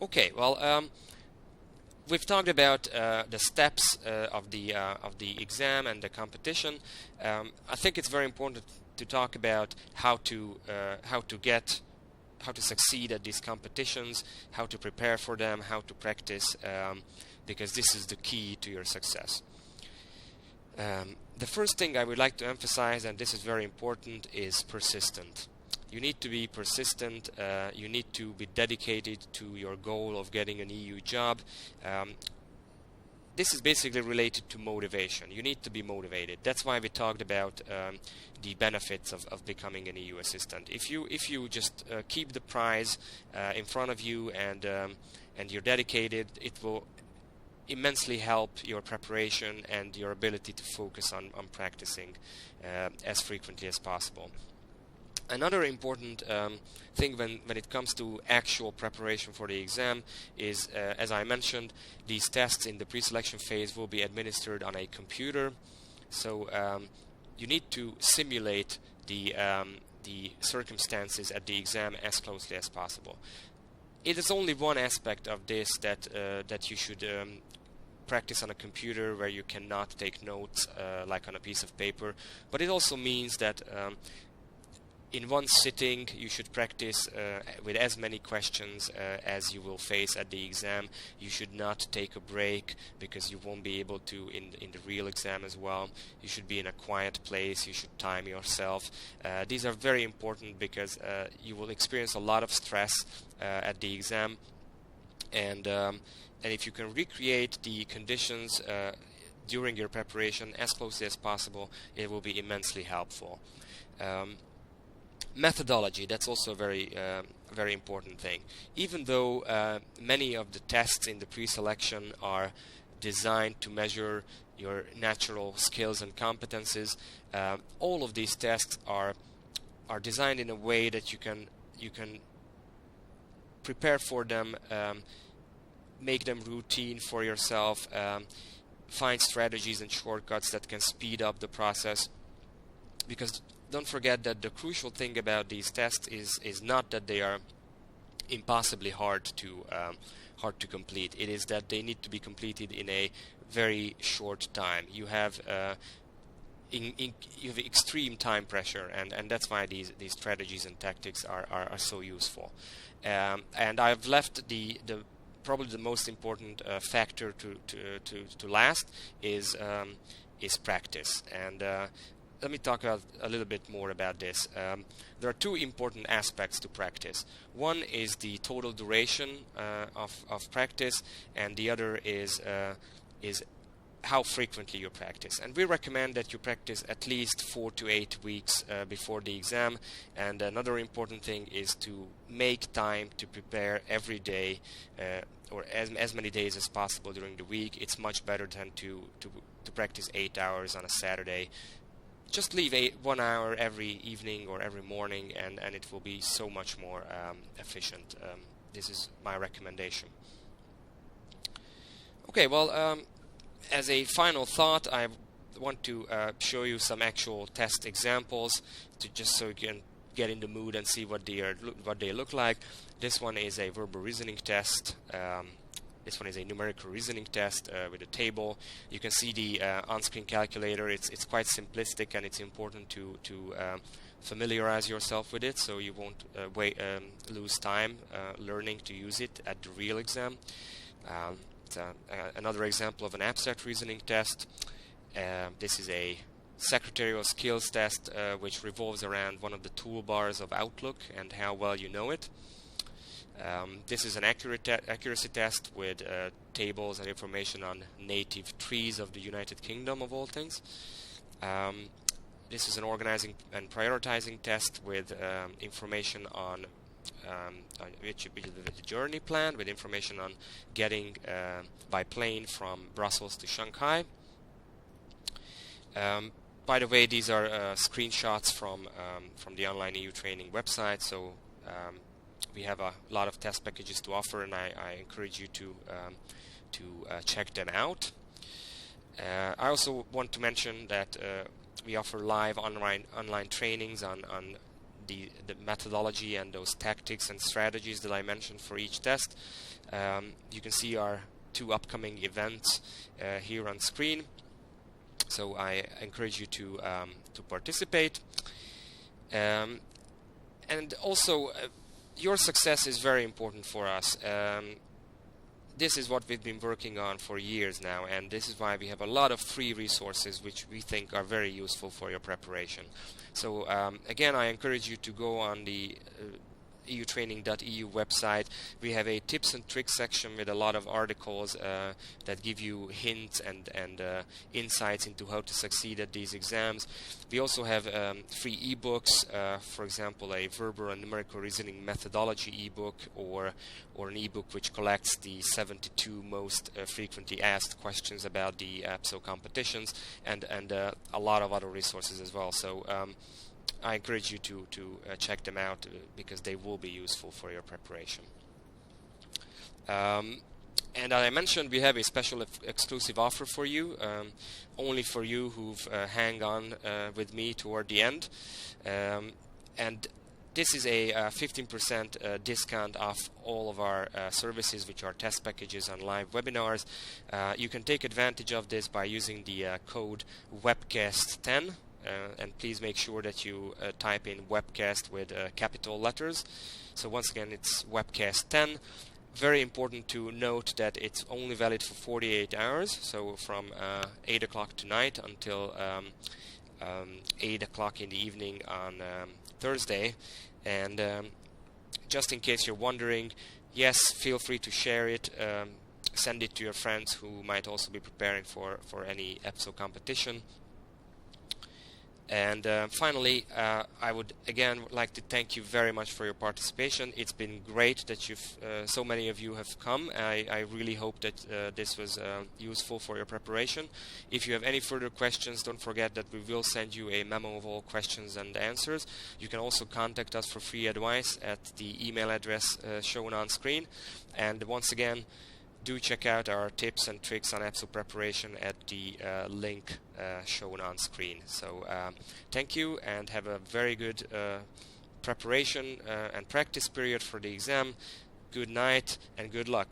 Okay, well, we've talked about the steps of the exam and the competition. I think it's very important to talk about how to succeed at these competitions, how to prepare for them, how to practice, because this is the key to your success. The first thing I would like to emphasize, and this is very important, is persistent. You need to be persistent, you need to be dedicated to your goal of getting an EU job. This is basically related to motivation. You need to be motivated. That's why we talked about the benefits of becoming an EU assistant. If you just keep the prize in front of you and you're dedicated, it will immensely help your preparation and your ability to focus on practicing as frequently as possible. Another important thing when it comes to actual preparation for the exam is, as I mentioned, these tests in the pre-selection phase will be administered on a computer. So you need to simulate the circumstances at the exam as closely as possible. It is only one aspect of this that you should practice on a computer, where you cannot take notes like on a piece of paper, but it also means that in one sitting you should practice with as many questions as you will face at the exam. You should not take a break, because you won't be able to in the real exam as well. You should be in a quiet place, you should time yourself. These are very important, because you will experience a lot of stress at the exam, and if you can recreate the conditions during your preparation as closely as possible, it will be immensely helpful. Methodology, that's also a very important thing. Even though many of the tests in the pre-selection are designed to measure your natural skills and competences, all of these tests are designed in a way that you can prepare for them, make them routine for yourself, find strategies and shortcuts that can speed up the process. Because don't forget that the crucial thing about these tests is not that they are impossibly hard to complete. It is that they need to be completed in a very short time. You have extreme time pressure, and that's why these strategies and tactics are so useful. And I've left the probably the most important factor to last is practice. And let me talk a little bit more about this. There are two important aspects to practice. One is the total duration of practice, and the other is how frequently you practice. And we recommend that you practice at least 4 to 8 weeks before the exam. And another important thing is to make time to prepare every day, or as many days as possible during the week. It's much better than to practice 8 hours on a Saturday. Just leave 1 hour every evening or every morning, and it will be so much more efficient. This is my recommendation. Okay, well, as a final thought, I want to show you some actual test examples, just so you can get in the mood and see what they look like. This one is a verbal reasoning test. This one is a numerical reasoning test with a table. You can see the on-screen calculator. It's quite simplistic, and it's important to familiarize yourself with it, so you won't lose time learning to use it at the real exam. Another example of an abstract reasoning test. This is a secretarial skills test, which revolves around one of the toolbars of Outlook and how well you know it. This is an accuracy test with tables and information on native trees of the United Kingdom, of all things. This is an organizing and prioritising test with information on the journey plan, with information on getting by plane from Brussels to Shanghai. By the way, these are screenshots from the online EU training website, so we have a lot of test packages to offer, and I encourage you to check them out. I also want to mention that we offer live online trainings on the methodology and those tactics and strategies that I mentioned for each test. You can see our 2 upcoming events here on screen. So I encourage you to participate. And also, your success is very important for us. This is what we've been working on for years now, and this is why we have a lot of free resources which we think are very useful for your preparation. So again, I encourage you to go on the eutraining.eu website. We have a tips and tricks section with a lot of articles that give you hints and insights into how to succeed at these exams. We also have free ebooks, for example, a verbal and numerical reasoning methodology ebook, or an ebook which collects the 72 most frequently asked questions about the EPSO competitions, and a lot of other resources as well. So I encourage you to check them out because they will be useful for your preparation. And as I mentioned, we have a special exclusive offer for you, only for you who've hang on with me toward the end. And this is a 15% discount off all of our services, which are test packages and live webinars. You can take advantage of this by using the code Webcast10. And please make sure that you type in Webcast with capital letters. So once again, it's Webcast 10. Very important to note that it's only valid for 48 hours, so from 8 o'clock tonight until 8 o'clock in the evening on Thursday. And just in case you're wondering, yes, feel free to share it. Send it to your friends who might also be preparing for any EPSO competition. And finally, I would again like to thank you very much for your participation. It's been great that so many of you have come. I really hope that this was useful for your preparation. If you have any further questions, don't forget that we will send you a memo of all questions and answers. You can also contact us for free advice at the email address shown on screen. And once again, do check out our tips and tricks on EPSO preparation at the link shown on screen. So thank you, and have a very good preparation and practice period for the exam. Good night and good luck.